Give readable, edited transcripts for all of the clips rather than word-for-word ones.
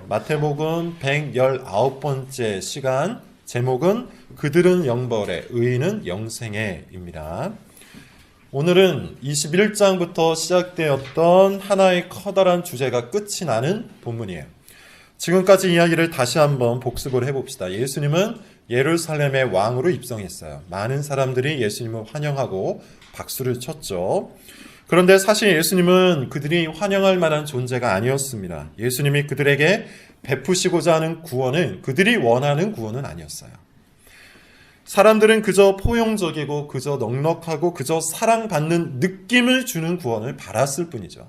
마태복음 119번째 시간, 제목은 그들은 영벌에 의인은 영생에입니다. 오늘은 21장부터 시작되었던 하나의 커다란 주제가 끝이 나는 본문이에요. 지금까지 이야기를 다시 한번 복습을 해봅시다. 예수님은 예루살렘의 왕으로 입성했어요. 많은 사람들이 예수님을 환영하고 박수를 쳤죠. 그런데 사실 예수님은 그들이 환영할 만한 존재가 아니었습니다. 예수님이 그들에게 베푸시고자 하는 구원은 그들이 원하는 구원은 아니었어요. 사람들은 그저 포용적이고 그저 넉넉하고 그저 사랑받는 느낌을 주는 구원을 바랐을 뿐이죠.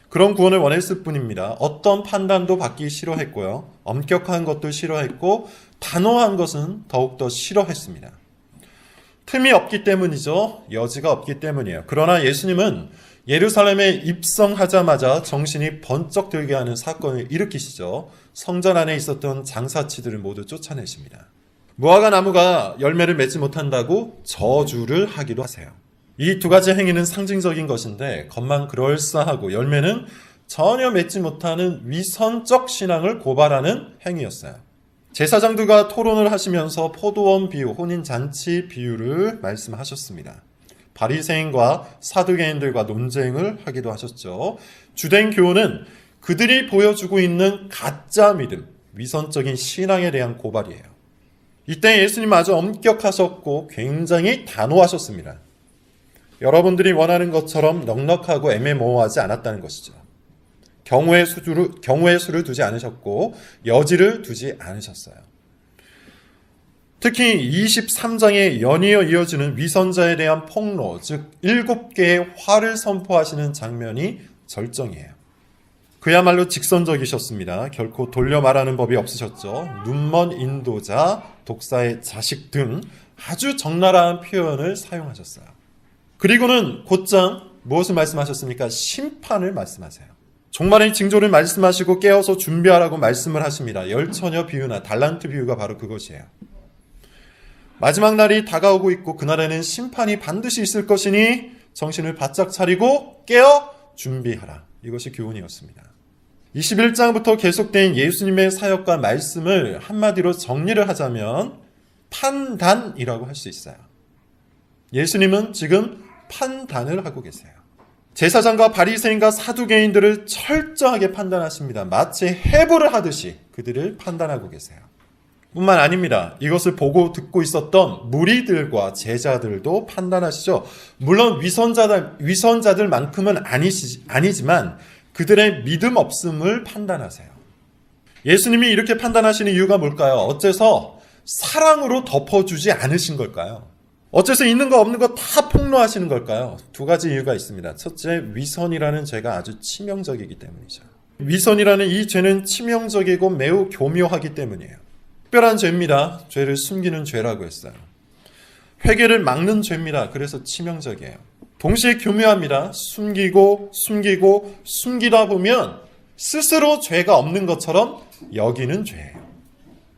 그런 구원을 원했을 뿐입니다. 어떤 판단도 받기 싫어했고요. 엄격한 것도 싫어했고 단호한 것은 더욱더 싫어했습니다. 틈이 없기 때문이죠. 여지가 없기 때문이에요. 그러나 예수님은 예루살렘에 입성하자마자 정신이 번쩍 들게 하는 사건을 일으키시죠. 성전 안에 있었던 장사치들을 모두 쫓아내십니다. 무화과 나무가 열매를 맺지 못한다고 저주를 하기도 하세요. 이 두 가지 행위는 상징적인 것인데 겉만 그럴싸하고 열매는 전혀 맺지 못하는 위선적 신앙을 고발하는 행위였어요. 제사장들과 토론을 하시면서 포도원 비유, 혼인잔치 비유를 말씀하셨습니다. 바리새인과 사두개인들과 논쟁을 하기도 하셨죠. 주된 교훈은 그들이 보여주고 있는 가짜 믿음, 위선적인 신앙에 대한 고발이에요. 이때 예수님 아주 엄격하셨고 굉장히 단호하셨습니다. 여러분들이 원하는 것처럼 넉넉하고 애매모호하지 않았다는 것이죠. 경우의 수를 두지 않으셨고 여지를 두지 않으셨어요. 특히 23장에 연이어 이어지는 위선자에 대한 폭로, 즉 7개의 화를 선포하시는 장면이 절정이에요. 그야말로 직선적이셨습니다. 결코 돌려 말하는 법이 없으셨죠. 눈먼 인도자, 독사의 자식 등 아주 적나라한 표현을 사용하셨어요. 그리고는 곧장 무엇을 말씀하셨습니까? 심판을 말씀하세요. 종말의 징조를 말씀하시고 깨어서 준비하라고 말씀을 하십니다. 열처녀 비유나 달란트 비유가 바로 그것이에요. 마지막 날이 다가오고 있고 그날에는 심판이 반드시 있을 것이니 정신을 바짝 차리고 깨어 준비하라. 이것이 교훈이었습니다. 21장부터 계속된 예수님의 사역과 말씀을 한마디로 정리를 하자면 판단이라고 할 수 있어요. 예수님은 지금 판단을 하고 계세요. 제사장과 바리새인과 사두개인들을 철저하게 판단하십니다. 마치 해부를 하듯이 그들을 판단하고 계세요. 뿐만 아닙니다. 이것을 보고 듣고 있었던 무리들과 제자들도 판단하시죠. 물론 위선자들만큼은 아니지만 그들의 믿음 없음을 판단하세요. 예수님이 이렇게 판단하시는 이유가 뭘까요? 어째서 사랑으로 덮어주지 않으신 걸까요? 어째서 있는 거 없는 거 다 폭로하시는 걸까요? 두 가지 이유가 있습니다. 첫째, 위선이라는 죄가 아주 치명적이기 때문이죠. 위선이라는 이 죄는 치명적이고 매우 교묘하기 때문이에요. 특별한 죄입니다. 죄를 숨기는 죄라고 했어요. 회개를 막는 죄입니다. 그래서 치명적이에요. 동시에 교묘합니다. 숨기다 보면 스스로 죄가 없는 것처럼 여기는 죄예요.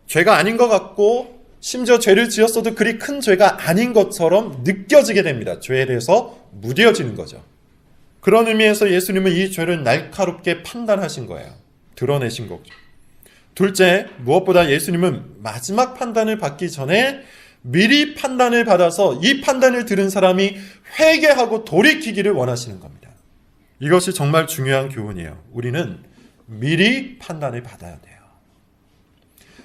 죄가 아닌 것 같고 심지어 죄를 지었어도 그리 큰 죄가 아닌 것처럼 느껴지게 됩니다. 죄에 대해서 무뎌지는 거죠. 그런 의미에서 예수님은 이 죄를 날카롭게 판단하신 거예요. 드러내신 거죠. 둘째, 무엇보다 예수님은 마지막 판단을 받기 전에 미리 판단을 받아서 이 판단을 들은 사람이 회개하고 돌이키기를 원하시는 겁니다. 이것이 정말 중요한 교훈이에요. 우리는 미리 판단을 받아야 돼요.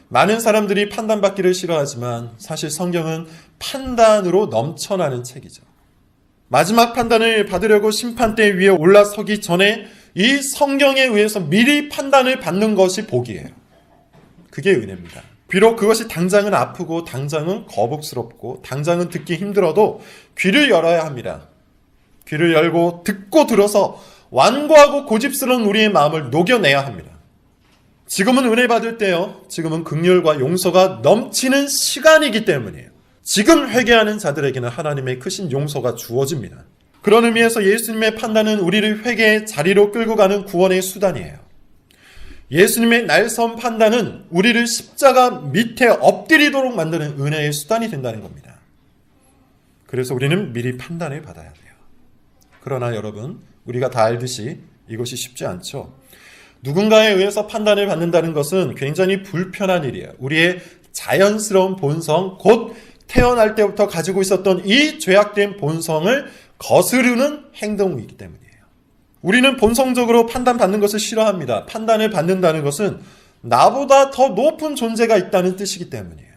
많은 사람들이 판단받기를 싫어하지만 사실 성경은 판단으로 넘쳐나는 책이죠. 마지막 판단을 받으려고 심판대 위에 올라서기 전에 이 성경에 의해서 미리 판단을 받는 것이 복이에요. 그게 은혜입니다. 비록 그것이 당장은 아프고 당장은 거북스럽고 당장은 듣기 힘들어도 귀를 열어야 합니다. 귀를 열고 듣고 들어서 완고하고 고집스러운 우리의 마음을 녹여내야 합니다. 지금은 은혜 받을 때요. 지금은 긍휼과 용서가 넘치는 시간이기 때문이에요. 지금 회개하는 자들에게는 하나님의 크신 용서가 주어집니다. 그런 의미에서 예수님의 판단은 우리를 회개의 자리로 끌고 가는 구원의 수단이에요. 예수님의 날선 판단은 우리를 십자가 밑에 엎드리도록 만드는 은혜의 수단이 된다는 겁니다. 그래서 우리는 미리 판단을 받아야 돼요. 그러나 여러분, 우리가 다 알듯이 이것이 쉽지 않죠. 누군가에 의해서 판단을 받는다는 것은 굉장히 불편한 일이에요. 우리의 자연스러운 본성, 곧 태어날 때부터 가지고 있었던 이 죄악된 본성을 거스르는 행동이기 때문이에요. 우리는 본성적으로 판단받는 것을 싫어합니다. 판단을 받는다는 것은 나보다 더 높은 존재가 있다는 뜻이기 때문이에요.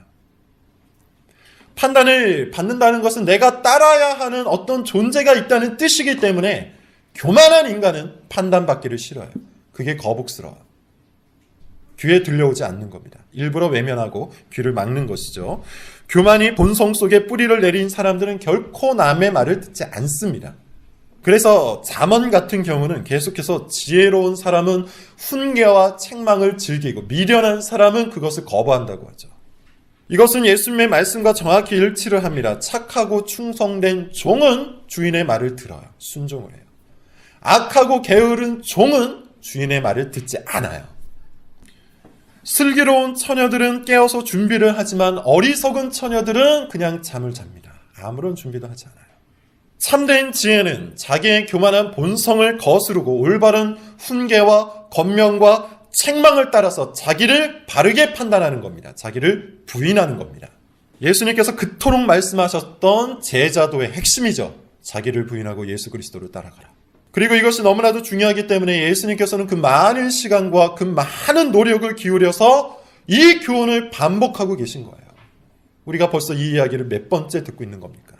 판단을 받는다는 것은 내가 따라야 하는 어떤 존재가 있다는 뜻이기 때문에 교만한 인간은 판단받기를 싫어요. 그게 거북스러워요. 귀에 들려오지 않는 겁니다. 일부러 외면하고 귀를 막는 것이죠. 교만이 본성 속에 뿌리를 내린 사람들은 결코 남의 말을 듣지 않습니다. 그래서 잠언 같은 경우는 계속해서 지혜로운 사람은 훈계와 책망을 즐기고 미련한 사람은 그것을 거부한다고 하죠. 이것은 예수님의 말씀과 정확히 일치를 합니다. 착하고 충성된 종은 주인의 말을 들어요. 순종을 해요. 악하고 게으른 종은 주인의 말을 듣지 않아요. 슬기로운 처녀들은 깨어서 준비를 하지만 어리석은 처녀들은 그냥 잠을 잡니다. 아무런 준비도 하지 않아요. 참된 지혜는 자기의 교만한 본성을 거스르고 올바른 훈계와 권명과 책망을 따라서 자기를 바르게 판단하는 겁니다. 자기를 부인하는 겁니다. 예수님께서 그토록 말씀하셨던 제자도의 핵심이죠. 자기를 부인하고 예수 그리스도를 따라가라. 그리고 이것이 너무나도 중요하기 때문에 예수님께서는 그 많은 시간과 그 많은 노력을 기울여서 이 교훈을 반복하고 계신 거예요. 우리가 벌써 이 이야기를 몇 번째 듣고 있는 겁니까?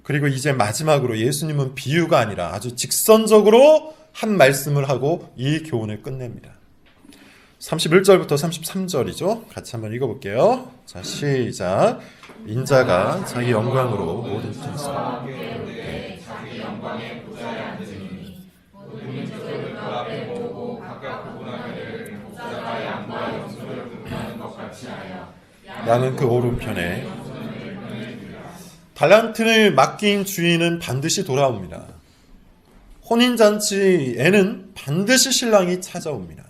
그리고 이제 마지막으로 예수님은 비유가 아니라 아주 직선적으로 한 말씀을 하고 이 교훈을 끝냅니다. 31절부터 33절이죠. 같이 한번 읽어볼게요. 자, 시작. 인자가 자기 영광으로 모든 천사 자기 영광의 보좌에 앉으니 모든 민족을 그 앞에 모으고 각각 구분하기를 목자가 양과 염소를 구분하는 것 같이 하여 양은 그 오른편에 달란트를 맡긴 주인은 반드시 돌아옵니다. 혼인잔치에는 반드시 신랑이 찾아옵니다.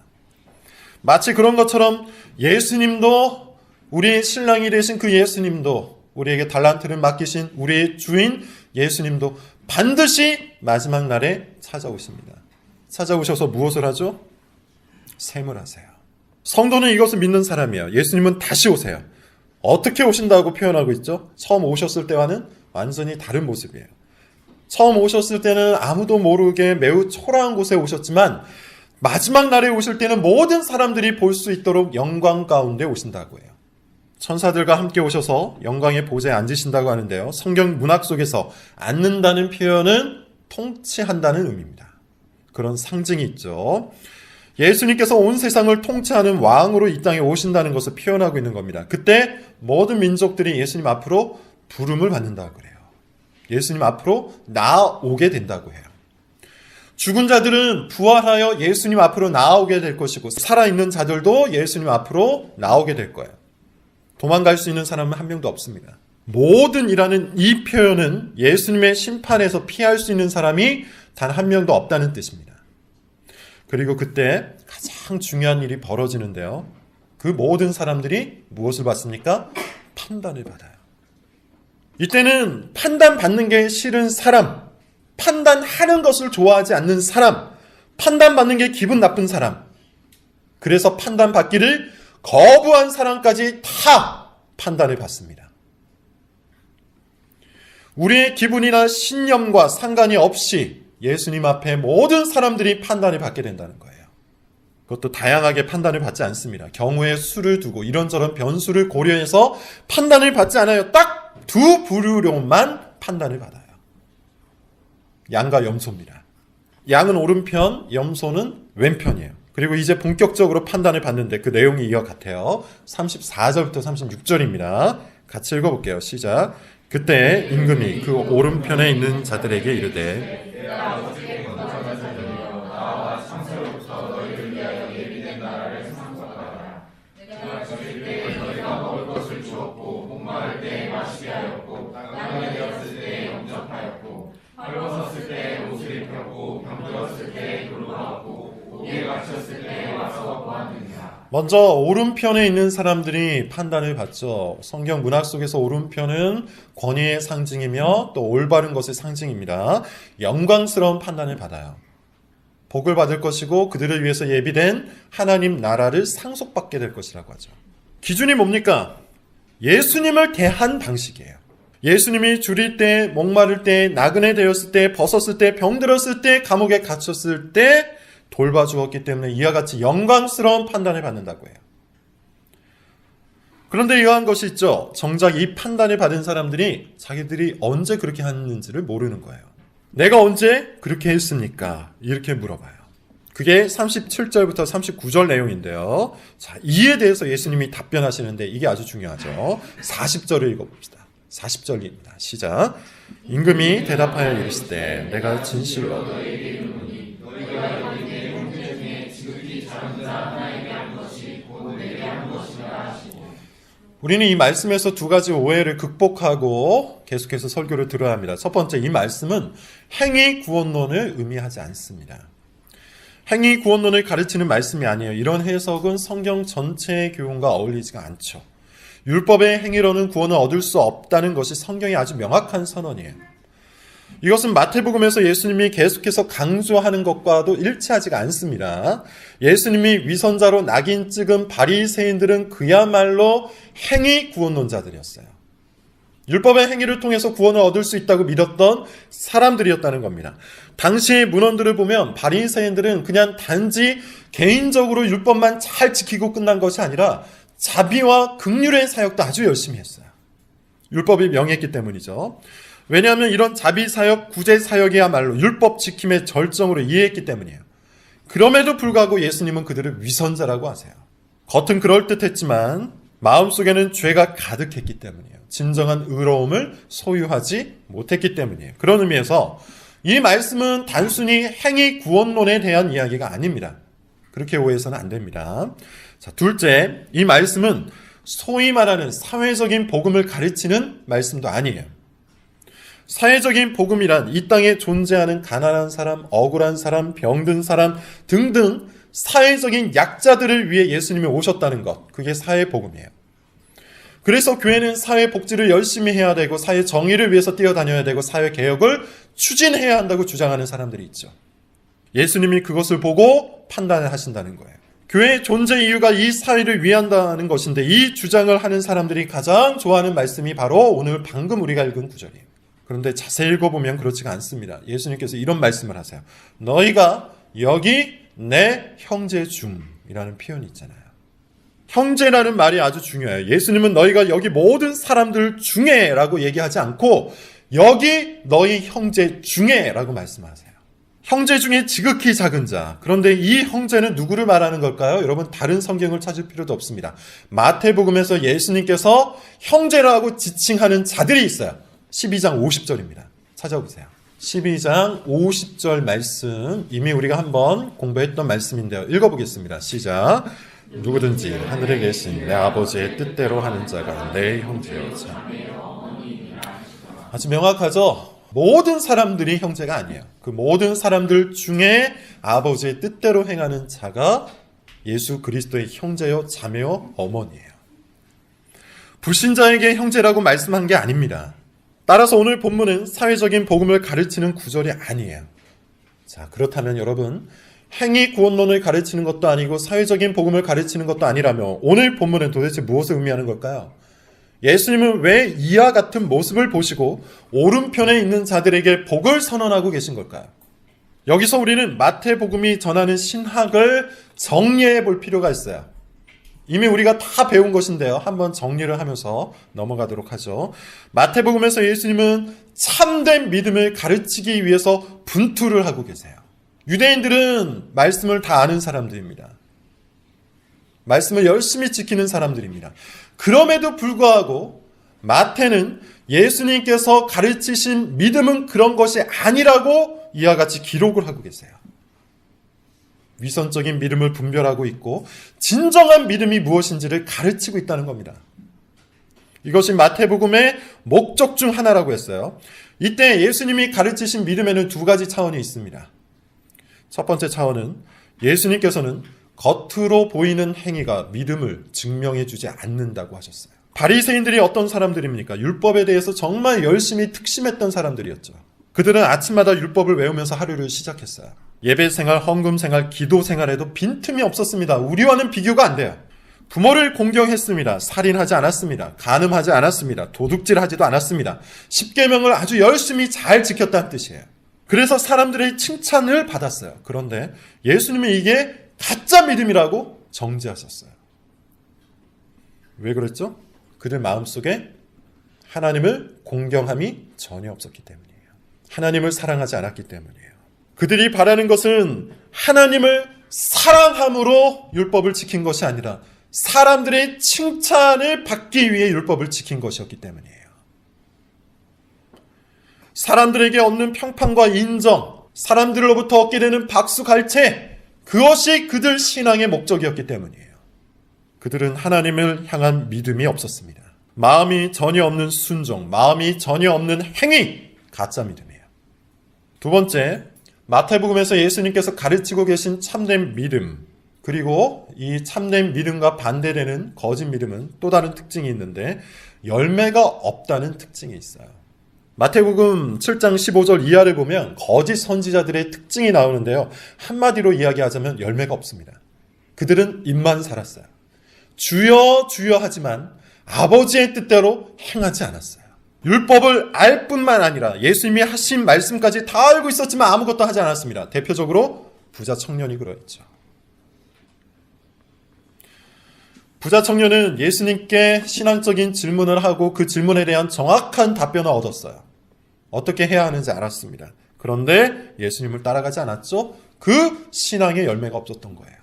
마치 그런 것처럼 예수님도 우리의 신랑이 되신 그 예수님도 우리에게 달란트를 맡기신 우리의 주인 예수님도 반드시 마지막 날에 찾아오십니다. 찾아오셔서 무엇을 하죠? 셈을 하세요. 성도는 이것을 믿는 사람이에요. 예수님은 다시 오세요. 어떻게 오신다고 표현하고 있죠? 처음 오셨을 때와는 완전히 다른 모습이에요. 처음 오셨을 때는 아무도 모르게 매우 초라한 곳에 오셨지만 마지막 날에 오실 때는 모든 사람들이 볼 수 있도록 영광 가운데 오신다고 해요. 천사들과 함께 오셔서 영광의 보좌에 앉으신다고 하는데요. 성경 문학 속에서 앉는다는 표현은 통치한다는 의미입니다. 그런 상징이 있죠. 예수님께서 온 세상을 통치하는 왕으로 이 땅에 오신다는 것을 표현하고 있는 겁니다. 그때 모든 민족들이 예수님 앞으로 부름을 받는다고 그래요. 예수님 앞으로 나아오게 된다고 해요. 죽은 자들은 부활하여 예수님 앞으로 나아오게 될 것이고 살아있는 자들도 예수님 앞으로 나오게 될 거예요. 도망갈 수 있는 사람은 한 명도 없습니다. 모든이라는 이 표현은 예수님의 심판에서 피할 수 있는 사람이 단 한 명도 없다는 뜻입니다. 그리고 그때 가장 중요한 일이 벌어지는데요. 그 모든 사람들이 무엇을 받습니까? 판단을 받아요. 이때는 판단받는 게 싫은 사람, 판단하는 것을 좋아하지 않는 사람, 판단받는 게 기분 나쁜 사람, 그래서 판단받기를 거부한 사람까지 다 판단을 받습니다. 우리의 기분이나 신념과 상관이 없이 예수님 앞에 모든 사람들이 판단을 받게 된다는 거예요. 그것도 다양하게 판단을 받지 않습니다. 경우의 수를 두고 이런저런 변수를 고려해서 판단을 받지 않아요. 딱 두 부류로만 판단을 받아요. 양과 염소입니다. 양은 오른편, 염소는 왼편이에요. 그리고 이제 본격적으로 판단을 받는데 그 내용이 이와 같아요. 34절부터 36절입니다. 같이 읽어볼게요. 시작. 그때 임금이 그 오른편에 있는 자들에게 이르되 먼저 오른편에 있는 사람들이 판단을 받죠. 성경 문학 속에서 오른편은 권위의 상징이며 또 올바른 것의 상징입니다. 영광스러운 판단을 받아요. 복을 받을 것이고 그들을 위해서 예비된 하나님 나라를 상속받게 될 것이라고 하죠. 기준이 뭡니까? 예수님을 대한 방식이에요. 예수님이 줄일 때, 목마를 때, 나그네 되었을 때, 벗었을 때, 병들었을 때, 감옥에 갇혔을 때 돌봐주었기 때문에 이와 같이 영광스러운 판단을 받는다고 해요. 그런데 이러한 것이 있죠. 정작 이 판단을 받은 사람들이 자기들이 언제 그렇게 했는지를 모르는 거예요. 내가 언제 그렇게 했습니까? 이렇게 물어봐요. 그게 37절부터 39절 내용인데요. 자, 이에 대해서 예수님이 답변하시는데 이게 아주 중요하죠. 40절을 읽어봅시다. 40절입니다. 시작. 임금이 대답하여 이르시되 내가 진실로 우리는 이 말씀에서 두 가지 오해를 극복하고 계속해서 설교를 들어야 합니다. 첫 번째, 이 말씀은 행위 구원론을 의미하지 않습니다. 행위 구원론을 가르치는 말씀이 아니에요. 이런 해석은 성경 전체의 교훈과 어울리지가 않죠. 율법의 행위로는 구원을 얻을 수 없다는 것이 성경의 아주 명확한 선언이에요. 이것은 마태복음에서 예수님이 계속해서 강조하는 것과도 일치하지가 않습니다. 예수님이 위선자로 낙인 찍은 바리새인들은 그야말로 행위 구원론자들이었어요. 율법의 행위를 통해서 구원을 얻을 수 있다고 믿었던 사람들이었다는 겁니다. 당시의 문헌들을 보면 바리새인들은 그냥 단지 개인적으로 율법만 잘 지키고 끝난 것이 아니라 자비와 긍휼의 사역도 아주 열심히 했어요. 율법이 명했기 때문이죠. 왜냐하면 이런 자비사역, 구제사역이야말로 율법 지킴의 절정으로 이해했기 때문이에요. 그럼에도 불구하고 예수님은 그들을 위선자라고 하세요. 겉은 그럴듯했지만 마음속에는 죄가 가득했기 때문이에요. 진정한 의로움을 소유하지 못했기 때문이에요. 그런 의미에서 이 말씀은 단순히 행위 구원론에 대한 이야기가 아닙니다. 그렇게 오해해서는 안 됩니다. 자, 둘째, 이 말씀은 소위 말하는 사회적인 복음을 가르치는 말씀도 아니에요. 사회적인 복음이란 이 땅에 존재하는 가난한 사람, 억울한 사람, 병든 사람 등등 사회적인 약자들을 위해 예수님이 오셨다는 것, 그게 사회 복음이에요. 그래서 교회는 사회 복지를 열심히 해야 되고 사회 정의를 위해서 뛰어다녀야 되고 사회 개혁을 추진해야 한다고 주장하는 사람들이 있죠. 예수님이 그것을 보고 판단을 하신다는 거예요. 교회의 존재 이유가 이 사회를 위한다는 것인데 이 주장을 하는 사람들이 가장 좋아하는 말씀이 바로 오늘 방금 우리가 읽은 구절이에요. 그런데 자세히 읽어보면 그렇지가 않습니다. 예수님께서 이런 말씀을 하세요. 너희가 여기 내 형제 중이라는 표현이 있잖아요. 형제라는 말이 아주 중요해요. 예수님은 너희가 여기 모든 사람들 중에 라고 얘기하지 않고 여기 너희 형제 중에 라고 말씀하세요. 형제 중에 지극히 작은 자. 그런데 이 형제는 누구를 말하는 걸까요? 여러분 다른 성경을 찾을 필요도 없습니다. 마태복음에서 예수님께서 형제라고 지칭하는 자들이 있어요. 12장 50절입니다. 찾아보세요. 12장 50절 말씀 이미 우리가 한번 공부했던 말씀인데요. 읽어보겠습니다. 시작. 누구든지 하늘에 계신 내 아버지의 뜻대로 하는 자가 내 형제요 자매요. 아주 명확하죠? 모든 사람들이 형제가 아니에요. 그 모든 사람들 중에 아버지의 뜻대로 행하는 자가 예수 그리스도의 형제요 자매요 어머니예요. 불신자에게 형제라고 말씀한 게 아닙니다. 따라서 오늘 본문은 사회적인 복음을 가르치는 구절이 아니에요. 자, 그렇다면 여러분 행위 구원론을 가르치는 것도 아니고 사회적인 복음을 가르치는 것도 아니라며 오늘 본문은 도대체 무엇을 의미하는 걸까요? 예수님은 왜 이와 같은 모습을 보시고 오른편에 있는 자들에게 복을 선언하고 계신 걸까요? 여기서 우리는 마태복음이 전하는 신학을 정리해 볼 필요가 있어요. 이미 우리가 다 배운 것인데요. 한번 정리를 하면서 넘어가도록 하죠. 마태복음에서 예수님은 참된 믿음을 가르치기 위해서 분투를 하고 계세요. 유대인들은 말씀을 다 아는 사람들입니다. 말씀을 열심히 지키는 사람들입니다. 그럼에도 불구하고 마태는 예수님께서 가르치신 믿음은 그런 것이 아니라고 이와 같이 기록을 하고 계세요. 위선적인 믿음을 분별하고 있고 진정한 믿음이 무엇인지를 가르치고 있다는 겁니다. 이것이 마태복음의 목적 중 하나라고 했어요. 이때 예수님이 가르치신 믿음에는 두 가지 차원이 있습니다. 첫 번째 차원은 예수님께서는 겉으로 보이는 행위가 믿음을 증명해 주지 않는다고 하셨어요. 바리새인들이 어떤 사람들입니까? 율법에 대해서 정말 열심히 특심했던 사람들이었죠. 그들은 아침마다 율법을 외우면서 하루를 시작했어요. 예배 생활, 헌금 생활, 기도 생활에도 빈틈이 없었습니다. 우리와는 비교가 안 돼요. 부모를 공경했습니다. 살인하지 않았습니다. 간음하지 않았습니다. 도둑질하지도 않았습니다. 십계명을 아주 열심히 잘 지켰다는 뜻이에요. 그래서 사람들의 칭찬을 받았어요. 그런데 예수님이 이게 가짜 믿음이라고 정죄하셨어요. 왜 그랬죠? 그들 마음속에 하나님을 공경함이 전혀 없었기 때문이에요. 하나님을 사랑하지 않았기 때문이에요. 그들이 바라는 것은 하나님을 사랑함으로 율법을 지킨 것이 아니라 사람들의 칭찬을 받기 위해 율법을 지킨 것이었기 때문이에요. 사람들에게 얻는 평판과 인정, 사람들로부터 얻게 되는 박수갈채, 그것이 그들 신앙의 목적이었기 때문이에요. 그들은 하나님을 향한 믿음이 없었습니다. 마음이 전혀 없는 순종, 마음이 전혀 없는 행위, 가짜 믿음이에요. 두 번째, 마태복음에서 예수님께서 가르치고 계신 참된 믿음, 그리고 이 참된 믿음과 반대되는 거짓 믿음은 또 다른 특징이 있는데 열매가 없다는 특징이 있어요. 마태복음 7장 15절 이하를 보면 거짓 선지자들의 특징이 나오는데요. 한마디로 이야기하자면 열매가 없습니다. 그들은 입만 살았어요. 주여 주여 하지만 아버지의 뜻대로 행하지 않았어요. 율법을 알 뿐만 아니라 예수님이 하신 말씀까지 다 알고 있었지만 아무것도 하지 않았습니다. 대표적으로 부자 청년이 그러했죠. 부자 청년은 예수님께 신앙적인 질문을 하고 그 질문에 대한 정확한 답변을 얻었어요. 어떻게 해야 하는지 알았습니다. 그런데 예수님을 따라가지 않았죠? 그 신앙의 열매가 없었던 거예요.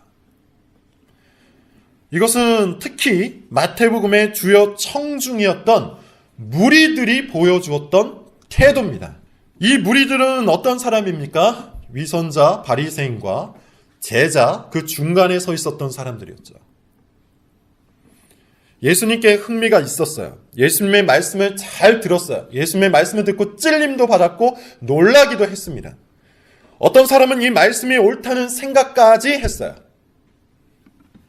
이것은 특히 마태복음의 주요 청중이었던 무리들이 보여주었던 태도입니다. 이 무리들은 어떤 사람입니까? 위선자, 바리새인과 제자, 그 중간에 서 있었던 사람들이었죠. 예수님께 흥미가 있었어요. 예수님의 말씀을 잘 들었어요. 예수님의 말씀을 듣고 찔림도 받았고 놀라기도 했습니다. 어떤 사람은 이 말씀이 옳다는 생각까지 했어요.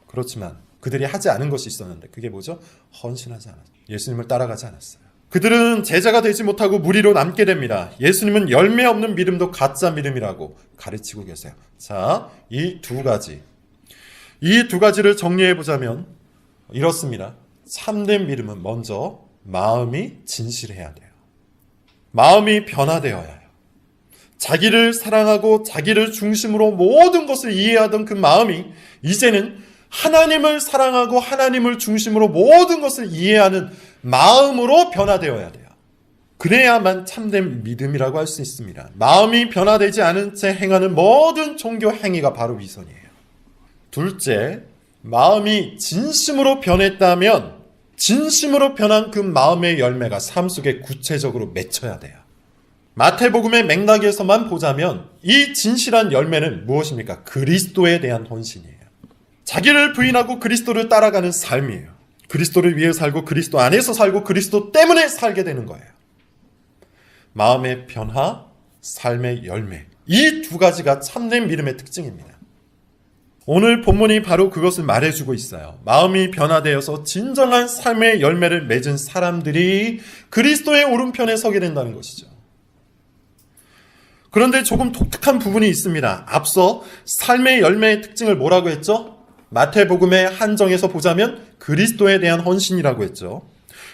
그렇지만 그들이 하지 않은 것이 있었는데 그게 뭐죠? 헌신하지 않았어요. 예수님을 따라가지 않았어요. 그들은 제자가 되지 못하고 무리로 남게 됩니다. 예수님은 열매 없는 믿음도 가짜 믿음이라고 가르치고 계세요. 자, 이 두 가지를 정리해 보자면 이렇습니다. 참된 믿음은 먼저 마음이 진실해야 돼요. 마음이 변화되어야 해요. 자기를 사랑하고 자기를 중심으로 모든 것을 이해하던 그 마음이 이제는 하나님을 사랑하고 하나님을 중심으로 모든 것을 이해하는 마음으로 변화되어야 돼요. 그래야만 참된 믿음이라고 할 수 있습니다. 마음이 변화되지 않은 채 행하는 모든 종교 행위가 바로 위선이에요. 둘째, 마음이 진심으로 변했다면 진심으로 변한 그 마음의 열매가 삶 속에 구체적으로 맺혀야 돼요. 마태복음의 맥락에서만 보자면 이 진실한 열매는 무엇입니까? 그리스도에 대한 헌신이에요. 자기를 부인하고 그리스도를 따라가는 삶이에요. 그리스도를 위해 살고 그리스도 안에서 살고 그리스도 때문에 살게 되는 거예요. 마음의 변화, 삶의 열매, 이 두 가지가 참된 믿음의 특징입니다. 오늘 본문이 바로 그것을 말해주고 있어요. 마음이 변화되어서 진정한 삶의 열매를 맺은 사람들이 그리스도의 오른편에 서게 된다는 것이죠. 그런데 조금 독특한 부분이 있습니다. 앞서 삶의 열매의 특징을 뭐라고 했죠? 마태복음의 한정에서 보자면 그리스도에 대한 헌신이라고 했죠.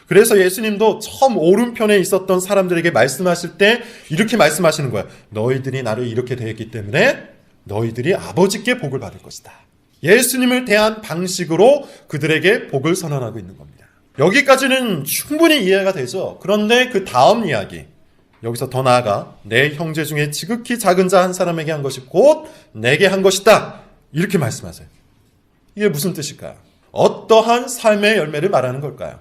그래서 예수님도 처음 오른편에 있었던 사람들에게 말씀하실 때 이렇게 말씀하시는 거예요. 너희들이 나를 이렇게 대했기 때문에 너희들이 아버지께 복을 받을 것이다. 예수님을 대한 방식으로 그들에게 복을 선언하고 있는 겁니다. 여기까지는 충분히 이해가 되죠. 그런데 그 다음 이야기, 여기서 더 나아가 내 형제 중에 지극히 작은 자 한 사람에게 한 것이 곧 내게 한 것이다. 이렇게 말씀하세요. 이게 무슨 뜻일까요? 어떠한 삶의 열매를 말하는 걸까요?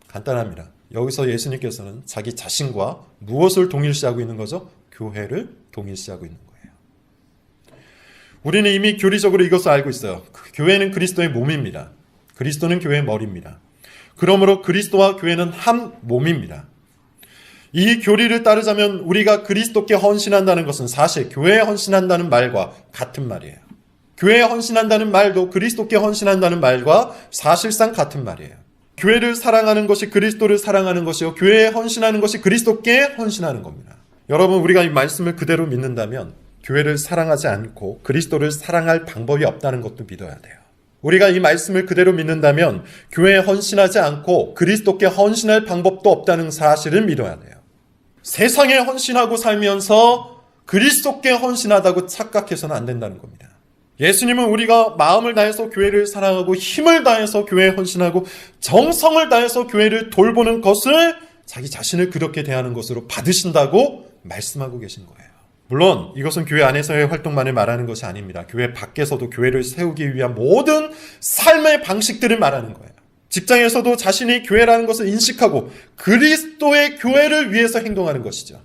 간단합니다. 여기서 예수님께서는 자기 자신과 무엇을 동일시하고 있는 거죠? 교회를 동일시하고 있는 거예요. 우리는 이미 교리적으로 이것을 알고 있어요. 교회는 그리스도의 몸입니다. 그리스도는 교회의 머리입니다. 그러므로 그리스도와 교회는 한 몸입니다. 이 교리를 따르자면 우리가 그리스도께 헌신한다는 것은 사실 교회에 헌신한다는 말과 같은 말이에요. 교회에 헌신한다는 말도 그리스도께 헌신한다는 말과 사실상 같은 말이에요. 교회를 사랑하는 것이 그리스도를 사랑하는 것이요, 교회에 헌신하는 것이 그리스도께 헌신하는 겁니다. 여러분, 우리가 이 말씀을 그대로 믿는다면 교회를 사랑하지 않고 그리스도를 사랑할 방법이 없다는 것도 믿어야 돼요. 우리가 이 말씀을 그대로 믿는다면 교회에 헌신하지 않고 그리스도께 헌신할 방법도 없다는 사실을 믿어야 돼요. 세상에 헌신하고 살면서 그리스도께 헌신하다고 착각해서는 안 된다는 겁니다. 예수님은 우리가 마음을 다해서 교회를 사랑하고 힘을 다해서 교회에 헌신하고 정성을 다해서 교회를 돌보는 것을 자기 자신을 그렇게 대하는 것으로 받으신다고 말씀하고 계신 거예요. 물론 이것은 교회 안에서의 활동만을 말하는 것이 아닙니다. 교회 밖에서도 교회를 세우기 위한 모든 삶의 방식들을 말하는 거예요. 직장에서도 자신이 교회라는 것을 인식하고 그리스도의 교회를 위해서 행동하는 것이죠.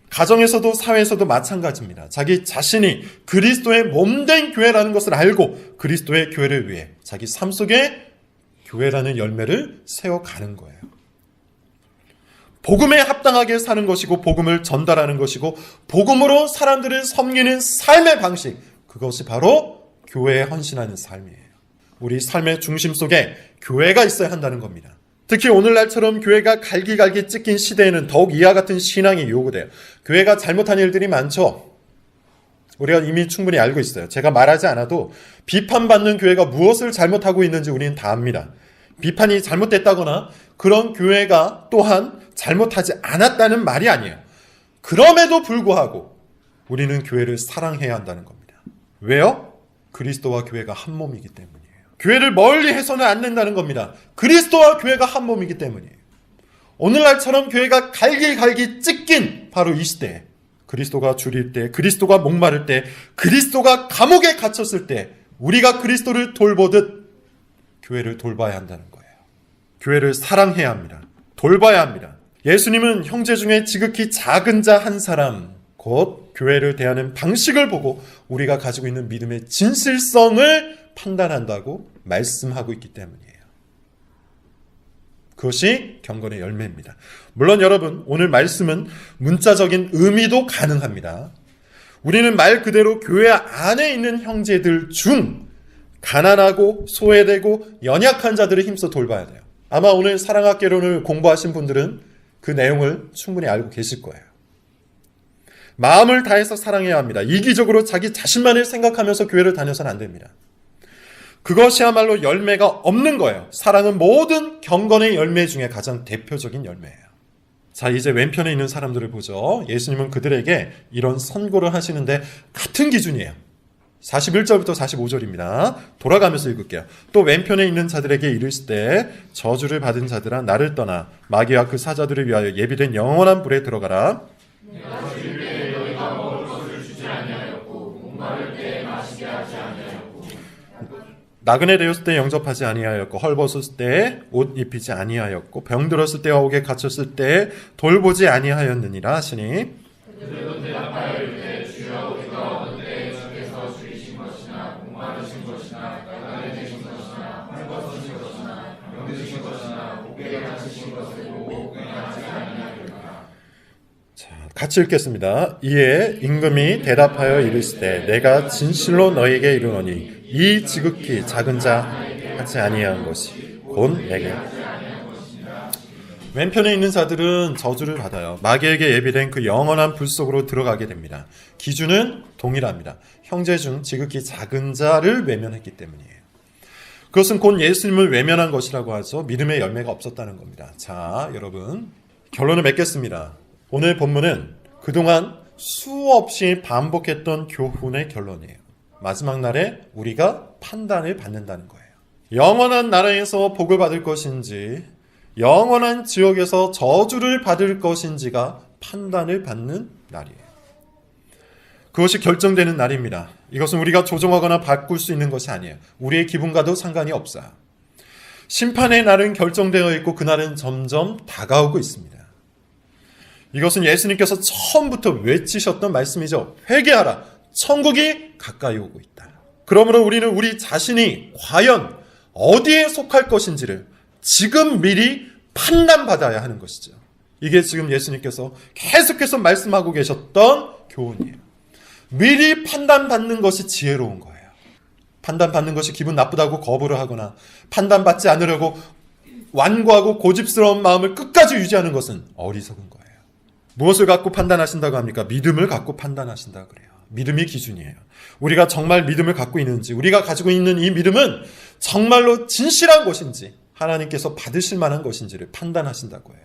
가정에서도 사회에서도 마찬가지입니다. 자기 자신이 그리스도의 몸된 교회라는 것을 알고 그리스도의 교회를 위해 자기 삶 속에 교회라는 열매를 세워가는 거예요. 복음에 합당하게 사는 것이고 복음을 전달하는 것이고 복음으로 사람들을 섬기는 삶의 방식, 그것이 바로 교회에 헌신하는 삶이에요. 우리 삶의 중심 속에 교회가 있어야 한다는 겁니다. 특히 오늘날처럼 교회가 갈기갈기 찢긴 시대에는 더욱 이와 같은 신앙이 요구돼요. 교회가 잘못한 일들이 많죠. 우리가 이미 충분히 알고 있어요. 제가 말하지 않아도 비판받는 교회가 무엇을 잘못하고 있는지 우리는 다 압니다. 비판이 잘못됐다거나 그런 교회가 또한 잘못하지 않았다는 말이 아니에요. 그럼에도 불구하고 우리는 교회를 사랑해야 한다는 겁니다. 왜요? 그리스도와 교회가 한 몸이기 때문이에요. 교회를 멀리 해서는 안 된다는 겁니다. 그리스도와 교회가 한 몸이기 때문이에요. 오늘날처럼 교회가 갈기갈기 찢긴 바로 이 시대에 그리스도가 줄일 때, 그리스도가 목마를 때, 그리스도가 감옥에 갇혔을 때 우리가 그리스도를 돌보듯 교회를 돌봐야 한다는 거예요. 교회를 사랑해야 합니다. 돌봐야 합니다. 예수님은 형제 중에 지극히 작은 자 한 사람, 곧 교회를 대하는 방식을 보고 우리가 가지고 있는 믿음의 진실성을 판단한다고 말씀하고 있기 때문이에요. 그것이 경건의 열매입니다. 물론 여러분, 오늘 말씀은 문자적인 의미도 가능합니다. 우리는 말 그대로 교회 안에 있는 형제들 중 가난하고 소외되고 연약한 자들을 힘써 돌봐야 돼요. 아마 오늘 사랑학개론을 공부하신 분들은 그 내용을 충분히 알고 계실 거예요. 마음을 다해서 사랑해야 합니다. 이기적으로 자기 자신만을 생각하면서 교회를 다녀서는 안 됩니다. 그것이야말로 열매가 없는 거예요. 사랑은 모든 경건의 열매 중에 가장 대표적인 열매예요. 자, 이제 왼편에 있는 사람들을 보죠. 예수님은 그들에게 이런 선고를 하시는데 같은 기준이에요. 41절부터 45절입니다. 돌아가면서 읽을게요. 또 왼편에 있는 자들에게 이르실 때 저주를 받은 자들아 나를 떠나 마귀와 그 사자들을 위하여 예비된 영원한 불에 들어가라. 내가 줄 때 너희가 먹을 것을 주지 아니하였고 목마를 때 마시게 하지 아니하였고 나그네 되었을 때 영접하지 아니하였고 헐벗었을 때 옷 입히지 아니하였고 병들었을 때와 옥에 갇혔을 때 돌보지 아니하였느니라 하시니 그들도 대답하여 이르되 주여 우리가 어느 때 주께서 줄이신 것이나 목마르신 것이나 나그네 되신 것이나 헐벗으신 것이나 병드신 것이나 옥에 갇히신 것을 보고 응하지 아니하였느냐. 자, 같이 읽겠습니다. 이에 임금이 대답하여 이르시되 내가 진실로 너에게 이르노니 이 지극히 작은 자 하지 아니한 것이 곧 내게. 왼편에 있는 자들은 저주를 받아요. 마귀에게 예비된 그 영원한 불 속으로 들어가게 됩니다. 기준은 동일합니다. 형제 중 지극히 작은 자를 외면했기 때문이에요. 그것은 곧 예수님을 외면한 것이라고 하죠. 믿음의 열매가 없었다는 겁니다. 자, 여러분, 결론을 맺겠습니다. 오늘 본문은 그동안 수없이 반복했던 교훈의 결론이에요. 마지막 날에 우리가 판단을 받는다는 거예요. 영원한 나라에서 복을 받을 것인지 영원한 지옥에서 저주를 받을 것인지가 판단을 받는 날이에요. 그것이 결정되는 날입니다. 이것은 우리가 조정하거나 바꿀 수 있는 것이 아니에요. 우리의 기분과도 상관이 없어요. 심판의 날은 결정되어 있고 그날은 점점 다가오고 있습니다. 이것은 예수님께서 처음부터 외치셨던 말씀이죠. 회개하라. 천국이 가까이 오고 있다. 그러므로 우리는 우리 자신이 과연 어디에 속할 것인지를 지금 미리 판단받아야 하는 것이죠. 이게 지금 예수님께서 계속해서 말씀하고 계셨던 교훈이에요. 미리 판단받는 것이 지혜로운 거예요. 판단받는 것이 기분 나쁘다고 거부를 하거나 판단받지 않으려고 완고하고 고집스러운 마음을 끝까지 유지하는 것은 어리석은 거예요. 무엇을 갖고 판단하신다고 합니까? 믿음을 갖고 판단하신다고 그래요. 믿음이 기준이에요. 우리가 정말 믿음을 갖고 있는지, 우리가 가지고 있는 이 믿음은 정말로 진실한 것인지, 하나님께서 받으실 만한 것인지를 판단하신다고 해요.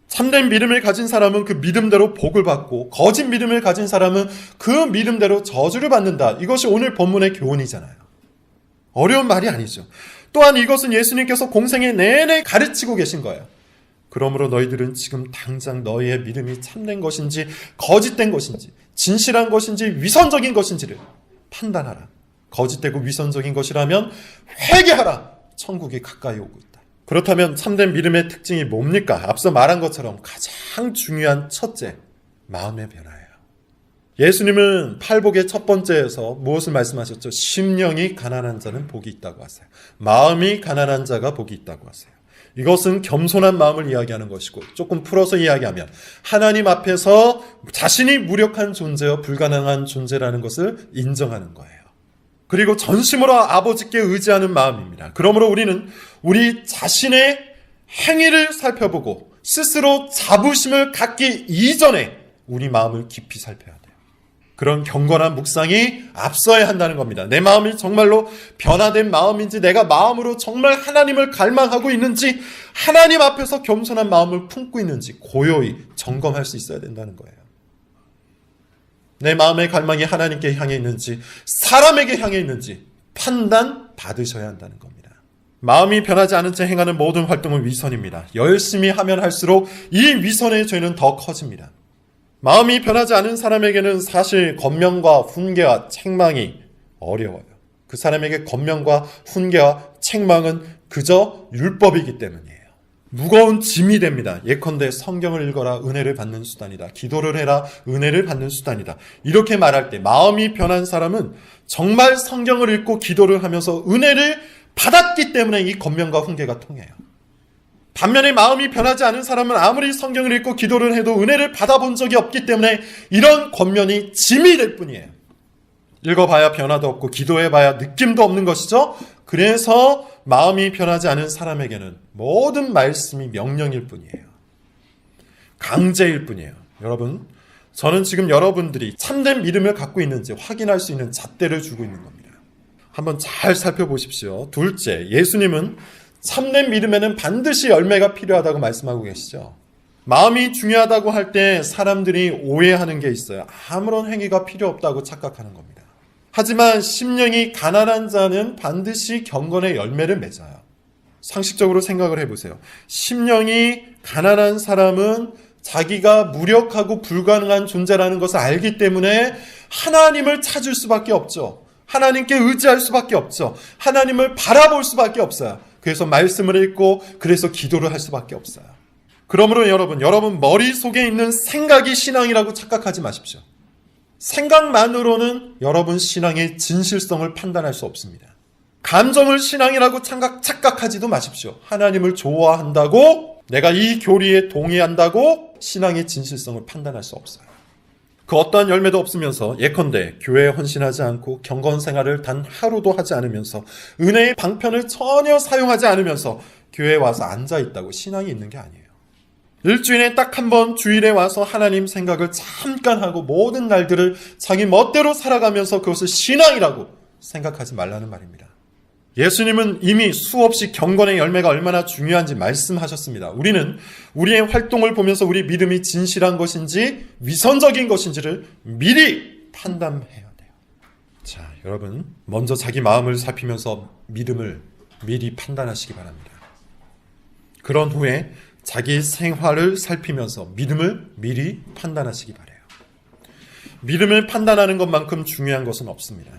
참된 믿음을 가진 사람은 그 믿음대로 복을 받고, 거짓 믿음을 가진 사람은 그 믿음대로 저주를 받는다. 이것이 오늘 본문의 교훈이잖아요. 어려운 말이 아니죠. 또한 이것은 예수님께서 공생애 내내 가르치고 계신 거예요. 그러므로 너희들은 지금 당장 너희의 믿음이 참된 것인지, 거짓된 것인지, 진실한 것인지, 위선적인 것인지를 판단하라. 거짓되고 위선적인 것이라면 회개하라. 천국이 가까이 오고 있다. 그렇다면 참된 믿음의 특징이 뭡니까? 앞서 말한 것처럼 가장 중요한 첫째, 마음의 변화예요. 예수님은 팔복의 첫 번째에서 무엇을 말씀하셨죠? 심령이 가난한 자는 복이 있다고 하세요. 마음이 가난한 자가 복이 있다고 하세요. 이것은 겸손한 마음을 이야기하는 것이고, 조금 풀어서 이야기하면 하나님 앞에서 자신이 무력한 존재여 불가능한 존재라는 것을 인정하는 거예요. 그리고 전심으로 아버지께 의지하는 마음입니다. 그러므로 우리는 우리 자신의 행위를 살펴보고 스스로 자부심을 갖기 이전에 우리 마음을 깊이 살펴야 돼요. 그런 경건한 묵상이 앞서야 한다는 겁니다. 내 마음이 정말로 변화된 마음인지, 내가 마음으로 정말 하나님을 갈망하고 있는지, 하나님 앞에서 겸손한 마음을 품고 있는지 고요히 점검할 수 있어야 된다는 거예요. 내 마음의 갈망이 하나님께 향해 있는지, 사람에게 향해 있는지 판단 받으셔야 한다는 겁니다. 마음이 변하지 않은 채 행하는 모든 활동은 위선입니다. 열심히 하면 할수록 이 위선의 죄는 더 커집니다. 마음이 변하지 않은 사람에게는 사실 권면과 훈계와 책망이 어려워요. 그 사람에게 권면과 훈계와 책망은 그저 율법이기 때문이에요. 무거운 짐이 됩니다. 예컨대 성경을 읽어라, 은혜를 받는 수단이다. 기도를 해라, 은혜를 받는 수단이다. 이렇게 말할 때 마음이 변한 사람은 정말 성경을 읽고 기도를 하면서 은혜를 받았기 때문에 이 권면과 훈계가 통해요. 반면에 마음이 변하지 않은 사람은 아무리 성경을 읽고 기도를 해도 은혜를 받아본 적이 없기 때문에 이런 권면이 짐이 될 뿐이에요. 읽어봐야 변화도 없고 기도해봐야 느낌도 없는 것이죠. 그래서 마음이 변하지 않은 사람에게는 모든 말씀이 명령일 뿐이에요. 강제일 뿐이에요. 여러분, 저는 지금 여러분들이 참된 믿음을 갖고 있는지 확인할 수 있는 잣대를 주고 있는 겁니다. 한번 잘 살펴보십시오. 둘째, 예수님은 참된 믿음에는 반드시 열매가 필요하다고 말씀하고 계시죠. 마음이 중요하다고 할 때 사람들이 오해하는 게 있어요. 아무런 행위가 필요 없다고 착각하는 겁니다. 하지만 심령이 가난한 자는 반드시 경건의 열매를 맺어요. 상식적으로 생각을 해보세요. 심령이 가난한 사람은 자기가 무력하고 불가능한 존재라는 것을 알기 때문에 하나님을 찾을 수밖에 없죠. 하나님께 의지할 수밖에 없죠. 하나님을 바라볼 수밖에 없어요. 그래서 말씀을 읽고 그래서 기도를 할 수밖에 없어요. 그러므로 여러분 머릿속에 있는 생각이 신앙이라고 착각하지 마십시오. 생각만으로는 여러분 신앙의 진실성을 판단할 수 없습니다. 감정을 신앙이라고 착각하지도 마십시오. 하나님을 좋아한다고, 내가 이 교리에 동의한다고 신앙의 진실성을 판단할 수 없어요. 그 어떠한 열매도 없으면서 예컨대 교회에 헌신하지 않고 경건 생활을 단 하루도 하지 않으면서 은혜의 방편을 전혀 사용하지 않으면서 교회에 와서 앉아있다고 신앙이 있는 게 아니에요. 일주일에 딱 한 번 주일에 와서 하나님 생각을 잠깐 하고 모든 날들을 자기 멋대로 살아가면서 그것을 신앙이라고 생각하지 말라는 말입니다. 예수님은 이미 수없이 경건의 열매가 얼마나 중요한지 말씀하셨습니다. 우리는 우리의 활동을 보면서 우리 믿음이 진실한 것인지 위선적인 것인지를 미리 판단해야 돼요. 자, 여러분, 먼저 자기 마음을 살피면서 믿음을 미리 판단하시기 바랍니다. 그런 후에 자기 생활을 살피면서 믿음을 미리 판단하시기 바라요. 믿음을 판단하는 것만큼 중요한 것은 없습니다.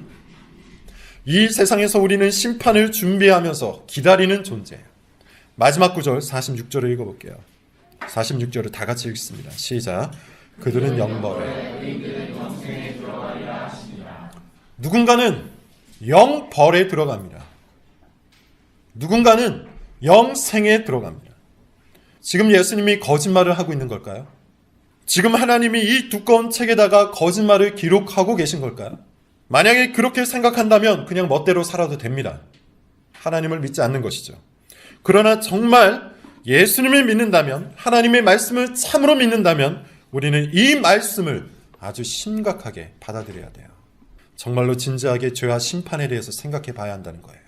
이 세상에서 우리는 심판을 준비하면서 기다리는 존재예요. 마지막 구절 46절을 읽어볼게요. 46절을 다 같이 읽습니다. 시작. 그들은 영벌에, 누군가는 영벌에 들어갑니다. 누군가는 영생에 들어갑니다. 지금 예수님이 거짓말을 하고 있는 걸까요? 지금 하나님이 이 두꺼운 책에다가 거짓말을 기록하고 계신 걸까요? 만약에 그렇게 생각한다면 그냥 멋대로 살아도 됩니다. 하나님을 믿지 않는 것이죠. 그러나 정말 예수님을 믿는다면, 하나님의 말씀을 참으로 믿는다면 우리는 이 말씀을 아주 심각하게 받아들여야 돼요. 정말로 진지하게 죄와 심판에 대해서 생각해 봐야 한다는 거예요.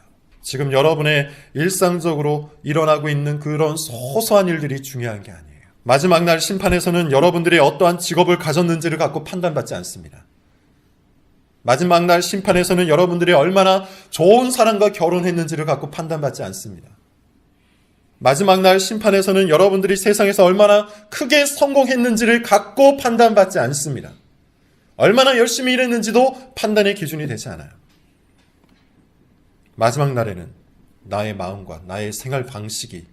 지금 여러분의 일상적으로 일어나고 있는 그런 소소한 일들이 중요한 게 아니에요. 마지막 날 심판에서는 여러분들이 어떠한 직업을 가졌는지를 갖고 판단받지 않습니다. 마지막 날 심판에서는 여러분들이 얼마나 좋은 사람과 결혼했는지를 갖고 판단받지 않습니다. 마지막 날 심판에서는 여러분들이 세상에서 얼마나 크게 성공했는지를 갖고 판단받지 않습니다. 얼마나 열심히 일했는지도 판단의 기준이 되지 않아요. 마지막 날에는 나의 마음과 나의 생활 방식이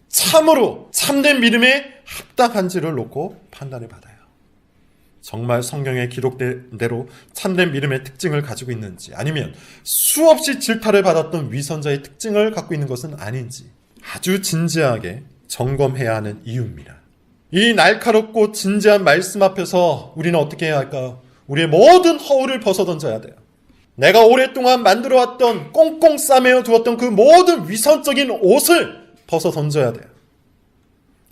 참으로 참된 믿음에 합당한지를 놓고 판단을 받아요. 정말 성경에 기록된 대로 참된 믿음의 특징을 가지고 있는지, 아니면 수없이 질타를 받았던 위선자의 특징을 갖고 있는 것은 아닌지 아주 진지하게 점검해야 하는 이유입니다. 이 날카롭고 진지한 말씀 앞에서 우리는 어떻게 해야 할까요? 우리의 모든 허울을 벗어던져야 돼요. 내가 오랫동안 만들어왔던, 꽁꽁 싸매어 두었던 그 모든 위선적인 옷을 벗어던져야 돼요.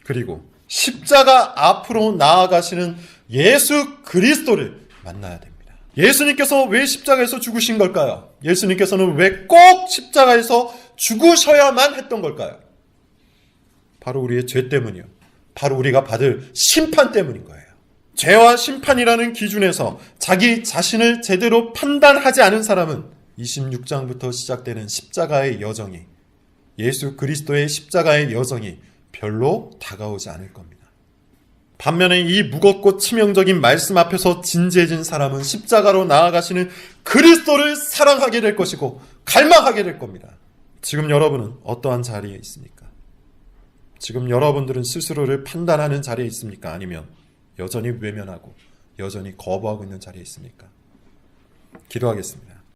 그리고 십자가 앞으로 나아가시는 예수 그리스도를 만나야 됩니다. 예수님께서 왜 십자가에서 죽으신 걸까요? 예수님께서는 왜 꼭 십자가에서 죽으셔야만 했던 걸까요? 바로 우리의 죄 때문이요. 바로 우리가 받을 심판 때문인 거예요. 죄와 심판이라는 기준에서 자기 자신을 제대로 판단하지 않은 사람은 26장부터 시작되는 십자가의 여정이, 예수 그리스도의 십자가의 여정이 별로 다가오지 않을 겁니다. 반면에 이 무겁고 치명적인 말씀 앞에서 진지해진 사람은 십자가로 나아가시는 그리스도를 사랑하게 될 것이고 갈망하게 될 겁니다. 지금 여러분은 어떠한 자리에 있습니까? 지금 여러분들은 스스로를 판단하는 자리에 있습니까? 아니면 여전히 외면하고 여전히 거부하고 있는 자리에 있습니까? 기도하겠습니다.